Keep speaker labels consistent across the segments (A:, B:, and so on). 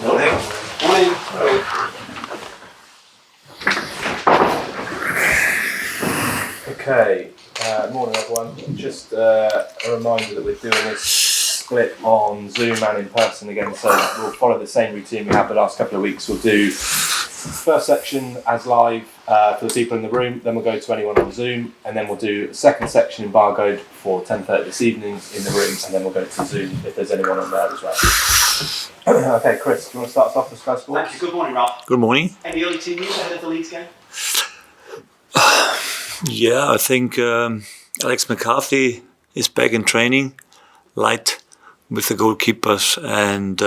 A: Morning.
B: Morning.
A: Okay, morning everyone. Just a reminder that we're doing this split on Zoom and in person again, so we'll follow the same routine we have the last couple of weeks. We'll do first section as live for the people in the room, then we'll go to anyone on Zoom, and then we'll do a second section embargoed for 10:30 this evening in the room, and then we'll go to Zoom if there's anyone on there as well. Okay, Chris, do you want to start us off with Sky Sports?
B: Thank you. Good morning, Ralph.
C: Good morning.
B: Any early team news ahead of the Leeds game?
C: Yeah, I think Alex McCarthy is back in training, light with the goalkeepers, and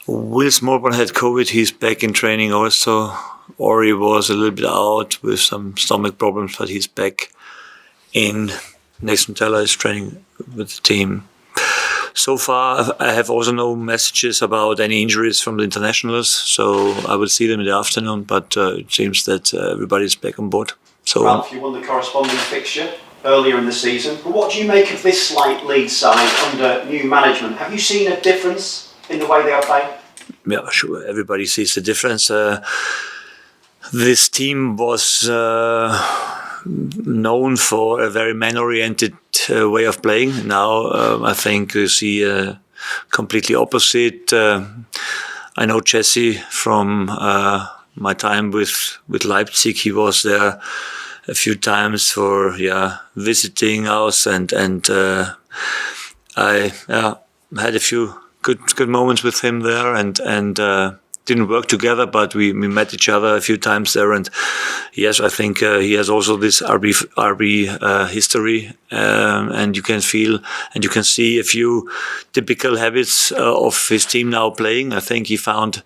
C: Will Smallborn had COVID. He's back in training also. Ori was a little bit out with some stomach problems, but he's back in. Nathan Teller is training with the team. So far, I have also no messages about any injuries from the internationals, so I will see them in the afternoon, but it seems that everybody's back on board. So,
B: Ralph, you won the corresponding fixture earlier in the season, but what do you make of this slight Leeds side under new management? Have you seen a difference in the way they are playing?
C: Yeah, sure, everybody sees the difference. This team was known for a very man-oriented way of playing. Now I think you see a completely opposite. I know Jesse from my time with Leipzig. He was there a few times for visiting us, and I had a few good moments with him there, and didn't work together, but we met each other a few times there. And yes, I think he has also this RB history, and you can feel and you can see a few typical habits of his team now playing. I think he found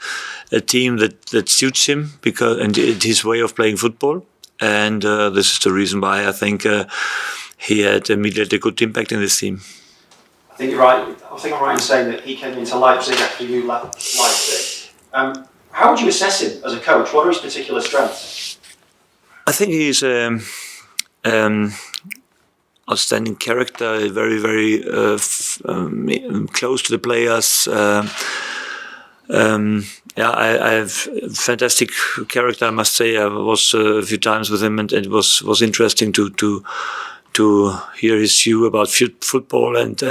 C: a team that suits him and his way of playing football, and this is the reason why I think he had immediately a good impact in this team.
B: I think you're right. I think I'm right in saying that he came into Leipzig after you left Leipzig. How would you assess him as a coach? What are his particular strengths?
C: I think he's outstanding character, very, very close to the players. I have fantastic character, I must say. I was a few times with him, and it was interesting to hear his view about football, and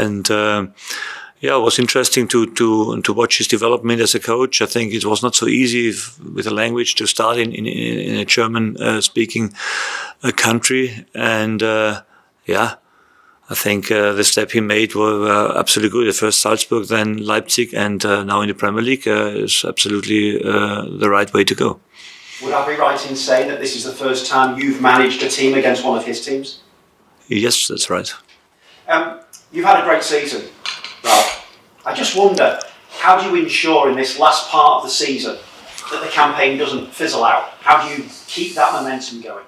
C: it was interesting to watch his development as a coach. I think it was not so easy with the language to start in a German speaking country, and I think the step he made were absolutely good. At first Salzburg, then Leipzig, and now in the Premier League is absolutely the right way to go.
B: Would I be right in saying that this is the first time you've managed a team against one of his teams?
C: Yes, that's right.
B: You've had a great season, Ralph. I just wonder, how do you ensure in this last part of the season that the campaign doesn't fizzle out? How do you keep that momentum going?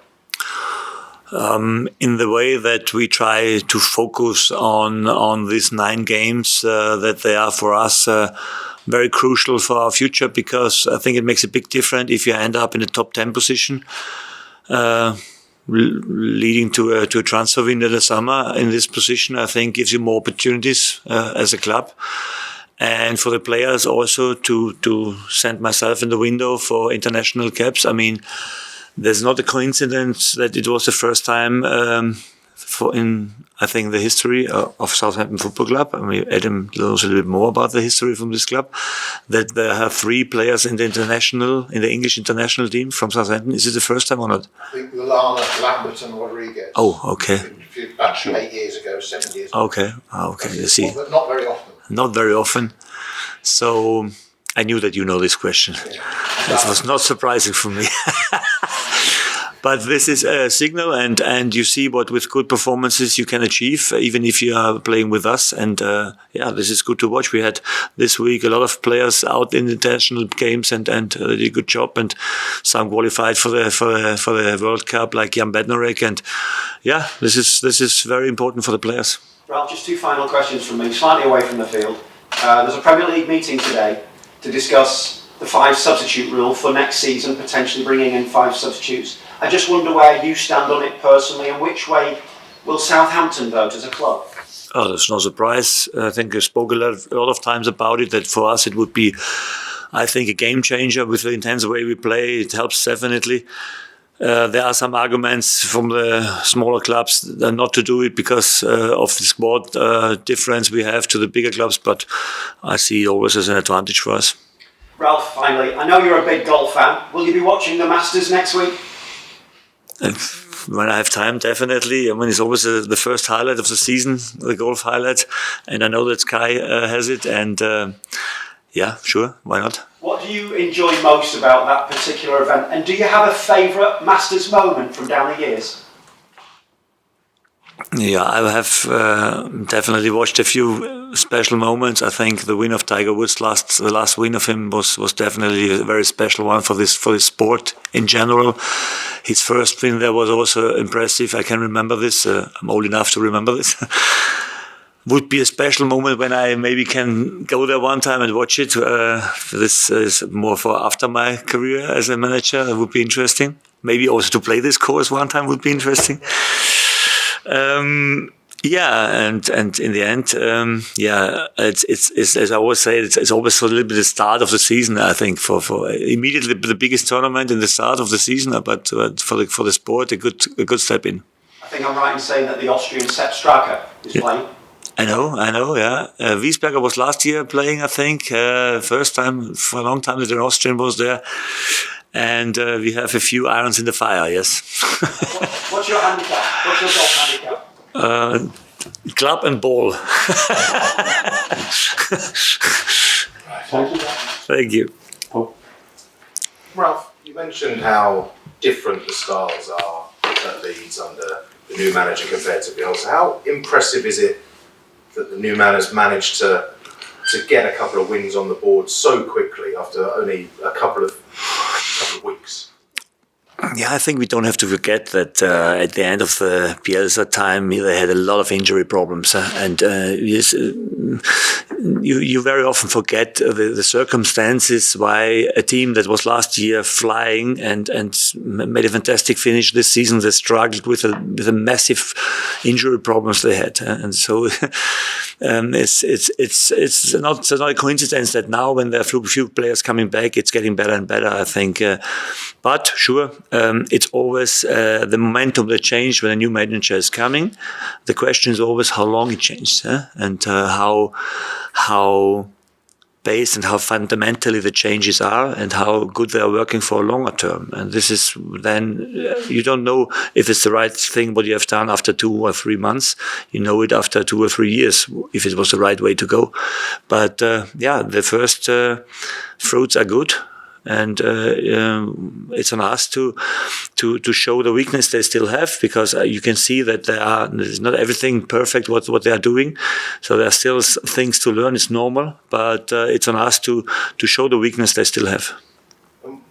C: In the way that we try to focus on these 9 games, that they are for us very crucial for our future, because I think it makes a big difference if you end up in the top 10 position, leading to a transfer window in the summer. In this position, I think gives you more opportunities as a club, and for the players also to send myself in the window for international caps. I mean, there's not a coincidence that it was the first time I think the history of Southampton Football Club. I mean, Adam knows a little bit more about the history from this club, that there are 3 players in the English international team from Southampton. Is it the first time or not?
D: I think Lallana, Lambert and Rodriguez.
C: Oh, okay.
D: About 8 years ago, 7 years ago.
C: Okay, you see.
D: But not very often.
C: Not very often. So I knew that you know this question.
D: Yeah.
C: That was not surprising for me. But this is a signal, and you see what with good performances you can achieve, even if you are playing with us. And this is good to watch. We had this week a lot of players out in international games, and did a good job. And some qualified for the World Cup, like Jan Bednarek. And this is very important for the players.
B: Ralph, just 2 final questions from me, slightly away from the field. There's a Premier League meeting today to discuss the 5 substitute rule for next season, potentially bringing in 5 substitutes. I just wonder where you stand on it personally, and which way will Southampton vote as a club?
C: Oh, there's no surprise. I think I spoke a lot of times about it, that for us it would be, I think, a game changer with the intense way we play. It helps definitely. There are some arguments from the smaller clubs not to do it because of the squad difference we have to the bigger clubs, but I see it always as an advantage for us.
B: Ralph, finally, I know you're a big golf fan. Will you be watching the Masters next week?
C: When I have time, definitely. I mean, it's always the first highlight of the season, the golf highlight, and I know that Sky has it, and yeah, sure, why not?
B: What do you enjoy most about that particular event? And do you have a favourite Masters moment from down the years?
C: Yeah, I have definitely watched a few special moments. I think the win of Tiger Woods, the last win of him was definitely a very special one for this sport in general. His first win there was also impressive. I can remember this. I'm old enough to remember this. Would be a special moment when I maybe can go there one time and watch it. This is more for after my career as a manager. It would be interesting. Maybe also to play this course one time would be interesting. Yeah, and in the end, yeah, it's as I always say, it's always a little bit the start of the season. I think for immediately the biggest tournament in the start of the season, but for the sport, a good step in.
B: I think I'm right in saying that the Austrian Sepp Straka is playing.
C: I know, yeah. Wiesberger was last year playing, I think. First time for a long time that an Austrian was there. And we have a few irons in the fire, yes.
B: What's your handicap? What's your golf handicap?
C: Club and ball.
B: Thank you.
C: Thank you.
D: Ralph, you mentioned how different the styles are at Leeds under the new manager compared to Bielsa. How impressive is it that the new man has managed to get a couple of wins on the board so quickly after only a couple of weeks?
C: Yeah, I think we don't have to forget that at the end of the Bielsa time, they had a lot of injury problems, and you very often forget the circumstances why a team that was last year flying and made a fantastic finish this season, they struggled with the massive injury problems they had, and so it's not a coincidence that now when there are few players coming back, it's getting better and better. I think, but sure. It's always the momentum that changes when a new manager is coming. The question is always how long it changes, and how based and how fundamentally the changes are and how good they are working for a longer term. And this is then, you don't know if it's the right thing what you have done after 2 or 3 months. You know it after 2 or 3 years if it was the right way to go. But yeah, the first fruits are good. And it's on us to show the weakness they still have, because you can see that there's not everything perfect what they are doing, so there are still things to learn. It's normal, but it's on us to show the weakness they still have.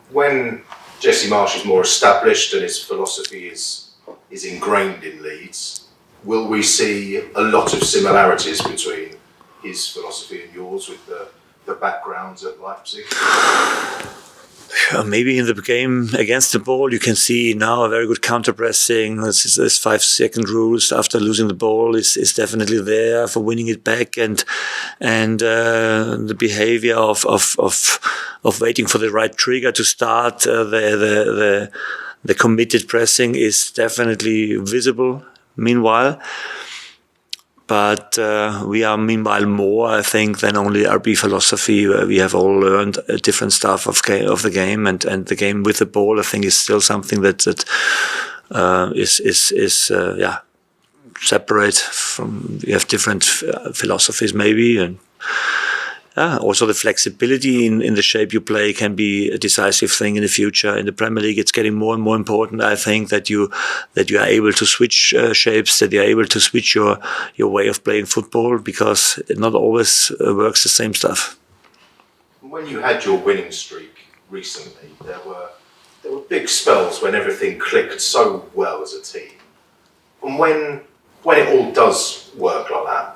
D: When Jesse Marsch is more established and his philosophy is ingrained in Leeds, will we see a lot of similarities between his philosophy and yours with the backgrounds at Leipzig?
C: Maybe in the game against the ball, you can see now a very good counter-pressing. This 5-second rules after losing the ball is definitely there for winning it back, and the behavior of waiting for the right trigger to start the committed pressing is definitely visible. Meanwhile. But we are meanwhile more, I think, than only RB philosophy. We have all learned different stuff of the game, and the game with the ball, I think, is still something that is separate from. We have different philosophies, maybe, and also the flexibility in the shape you play can be a decisive thing in the future. In the Premier League, it's getting more and more important, I think, that you are able to switch shapes, that you are able to switch your way of playing football, because it not always works the same stuff.
D: When you had your winning streak recently, there were big spells when everything clicked so well as a team. And when it all does work like that,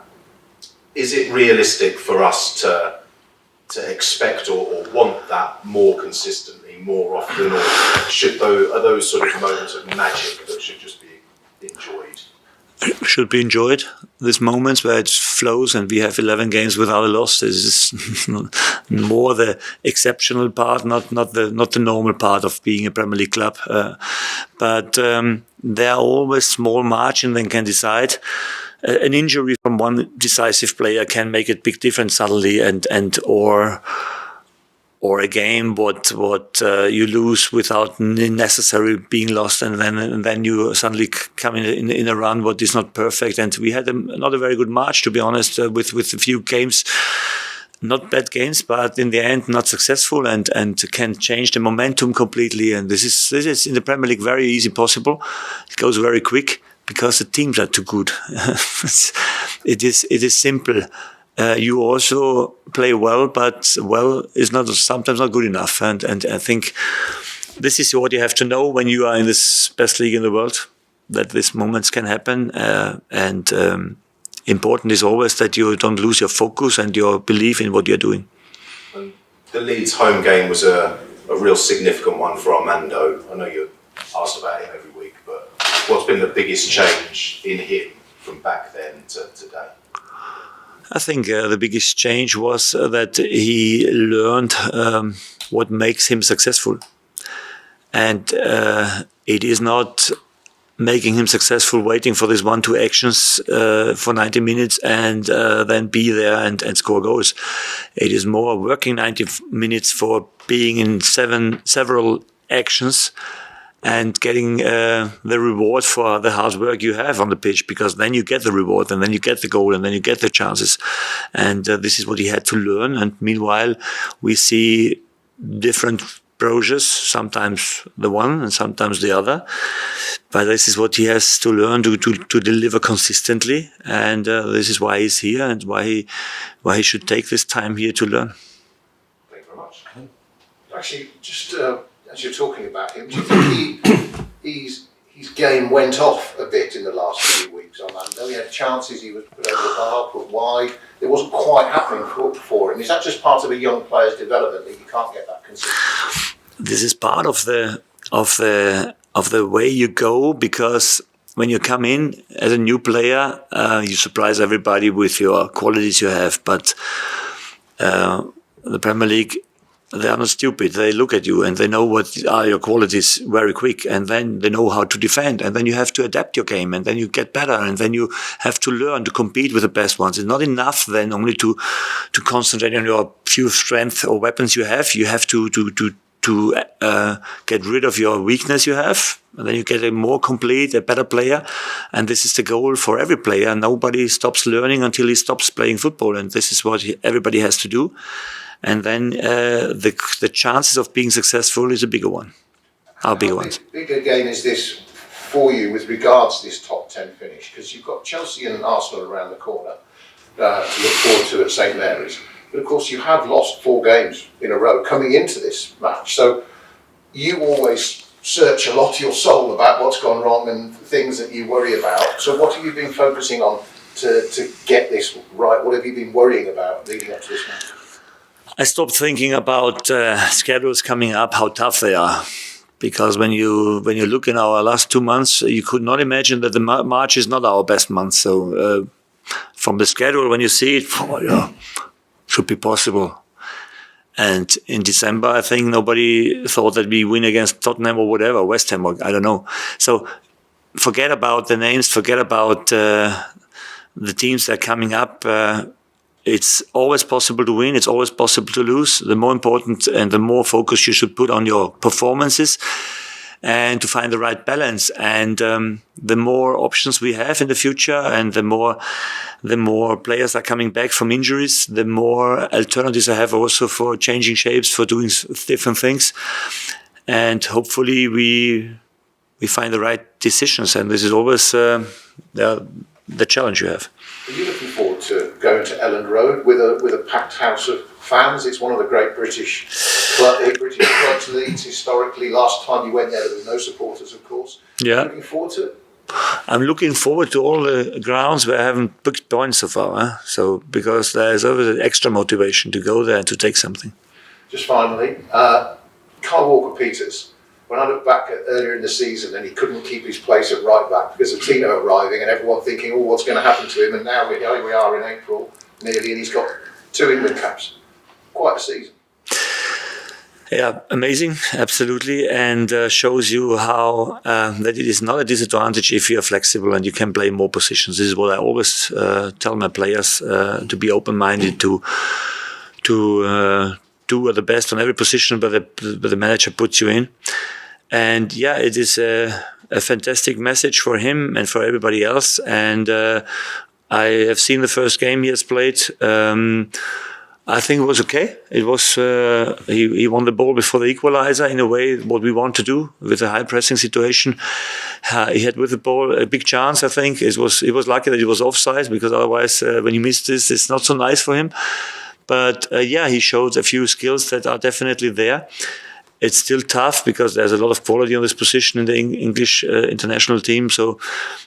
D: is it realistic for us to expect or want that more consistently, more often, or are those sort of moments of magic that should just be enjoyed?
C: should be enjoyed. These moments where it flows and we have 11 games without a loss. This is more the exceptional part, not the normal part of being a Premier League club. But there are always small margins that can decide. An injury from one decisive player can make a big difference suddenly, or a game what you lose without necessarily being lost, and then you suddenly come in a run what is not perfect. And we had not a very good March, to be honest, with a few games, not bad games, but in the end not successful, and can change the momentum completely. And this is in the Premier League very easy possible. It goes very quick because the teams are too good. It is simple. You also play well, but well is not sometimes not good enough. And I think this is what you have to know when you are in this best league in the world, that these moments can happen. Important is always that you don't lose your focus and your belief in what you're doing.
D: And the Leeds home game was a real significant one for Armando. I know you're asked about him every week, but what's been the biggest change in him from back then to today?
C: I think the biggest change was that he learned what makes him successful. And it is not making him successful waiting for these 1-2 actions for 90 minutes and then be there and score goals. It is more working 90 minutes for being in several actions and getting the reward for the hard work you have on the pitch, because then you get the reward and then you get the goal and then you get the chances. And this is what he had to learn. And meanwhile, we see different approaches, sometimes the one and sometimes the other. But this is what he has to learn to deliver consistently. And this is why he's here and why he should take this time here to learn.
D: Thank you very much. Actually, just as you're talking about him, do you think his game went off a bit in the last few weeks, Armando? He had chances, he was put over the bar, put wide. It wasn't quite happening for him. Is that just part of a young player's development that you can't get that consistency?
C: This is part of the way you go, because when you come in as a new player, you surprise everybody with your qualities you have. But the Premier League, they are not stupid. They look at you and they know what are your qualities very quick, and then they know how to defend, and then you have to adapt your game, and then you get better, and then you have to learn to compete with the best ones. It's not enough then only to concentrate on your few strengths or weapons you have. You have to get rid of your weakness you have, and then you get a more complete, a better player. And this is the goal for every player. Nobody stops learning until he stops playing football, and this is what everybody has to do. And then the chances of being successful is a bigger one. Our bigger ones.
E: Big again is this for you with regards to this top 10 finish? Because you've got Chelsea and Arsenal around the corner to look forward to at St Mary's. But of course you have lost 4 games in a row coming into this match. So you always search a lot of your soul about what's gone wrong and things that you worry about. So what have you been focusing on to get this right? What have you been worrying about leading up to this match?
C: I stopped thinking about schedules coming up, how tough they are. Because when you look in our last 2 months, you could not imagine that the March is not our best month. So from the schedule, when you see it, should be possible. And in December, I think nobody thought that we win against Tottenham or whatever, West Ham, or I don't know. So forget about the names, forget about the teams that are coming up. It's always possible to win. It's always possible to lose. The more important and the more focus you should put on your performances and to find the right balance. And the more options we have in the future and the more players are coming back from injuries, the more alternatives I have also for changing shapes, for doing different things. And hopefully we find the right decisions. And this is always the challenge you have.
E: Are you looking forward to going to Elland Road with a packed house of fans? It's one of the great British clubs, Leeds, historically. Last time you went there were no supporters, of course.
C: Yeah.
E: Are you looking forward to it?
C: I'm looking forward to all the grounds where I haven't booked points so far. So because there's always an extra motivation to go there and to take something.
E: Just finally, Kyle Walker-Peters when I look back at earlier in the season and he couldn't keep his place at right back because of Tino arriving and everyone thinking, oh, what's going to happen to him? And now here we are in April nearly and he's got 2 England caps. Quite a season.
C: Yeah, amazing, absolutely, and shows you how that it is not a disadvantage if you are flexible and you can play more positions. This is what I always tell my players, to be open-minded, to do the best on every position, but the manager puts you in. And yeah, it is a fantastic message for him and for everybody else. And I have seen the first game he has played. I think it was okay. It was he won the ball before the equalizer in a way what we want to do with a high pressing situation. He had with the ball a big chance. I think it was lucky that it was offside because otherwise when you miss this, it's not so nice for him. But yeah, he showed a few skills that are definitely there. It's still tough because there's a lot of quality on this position in the English international team. So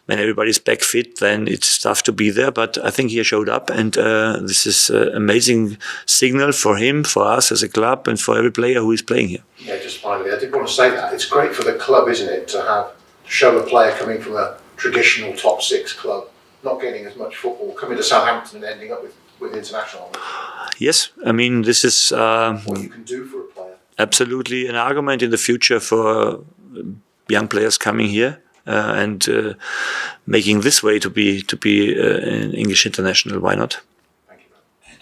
C: when everybody's back fit, then it's tough to be there. But I think he showed up, and this is an amazing signal for him, for us as a club, and for every player who is playing here.
E: Yeah, just finally, I did want to say that. It's great for the club, isn't it, to show a player coming from a traditional top 6 club, not getting as much football, coming to Southampton and ending up with international.
C: Yes, I mean, this is
E: what you can do for a player.
C: Absolutely an argument in the future for young players coming here and making this way to be an English international. Why not?
E: Thank you.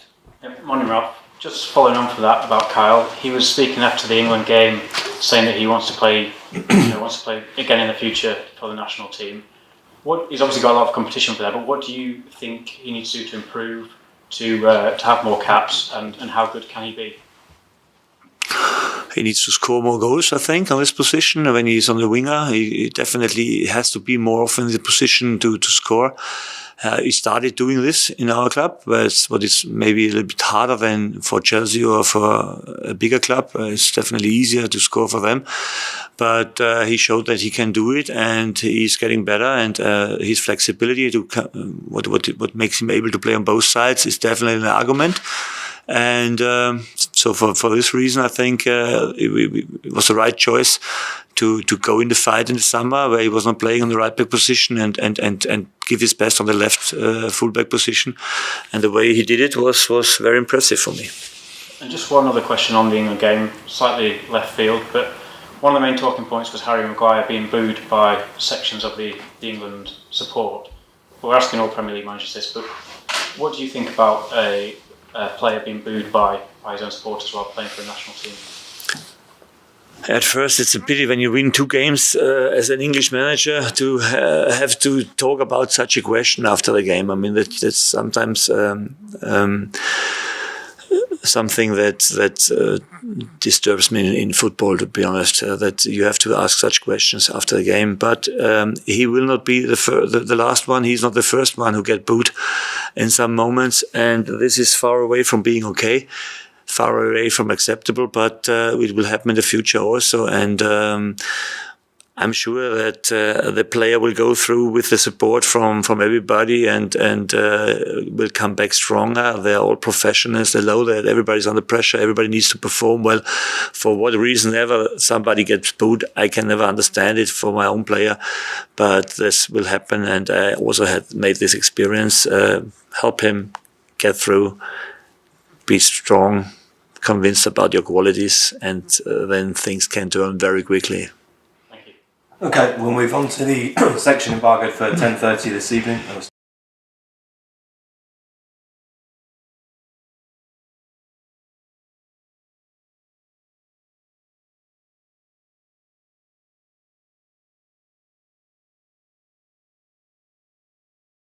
F: Yeah, morning, Ralph. Just following on from that about Kyle, he was speaking after the England game, saying that he wants to play, wants to play again in the future for the national team. He's obviously got a lot of competition for that, but what do you think he needs to do to improve, to have more caps, and how good can he be?
C: He needs to score more goals, I think, on this position. When he's on the winger, he definitely has to be more often in the position to score. He started doing this in our club, but it's maybe a little bit harder than for Chelsea or for a bigger club. It's definitely easier to score for them. But he showed that he can do it, and he's getting better. And his flexibility to what makes him able to play on both sides is definitely an argument. And so for this reason, I think it was the right choice to go in the fight in the summer where he was not playing on the right back position and give his best on the left full-back position. And the way he did it was very impressive for me.
F: And just one other question on the England game, slightly left field, but one of the main talking points was Harry Maguire being booed by sections of the England support. We're asking all Premier League managers this, but what do you think about a player being booed by his own supporters while playing for a national team?
C: At first, it's a pity when you win 2 games as an English manager to have to talk about such a question after the game. I mean, that's sometimes something that disturbs me in football, to be honest, that you have to ask such questions after the game. But he will not be the last one. He's not the first one who get booed in some moments, and this is far away from being okay, far away from acceptable, but it will happen in the future also. And I'm sure that the player will go through with the support from everybody and will come back stronger. They're all professionals. They know that everybody's under pressure. Everybody needs to perform well. For what reason ever somebody gets booed, I can never understand it for my own player. But this will happen, and I also had made this experience. Help him get through. Be strong, convinced about your qualities, and then things can turn very quickly.
A: Okay, we'll move on to the section embargoed for 10:30 this evening.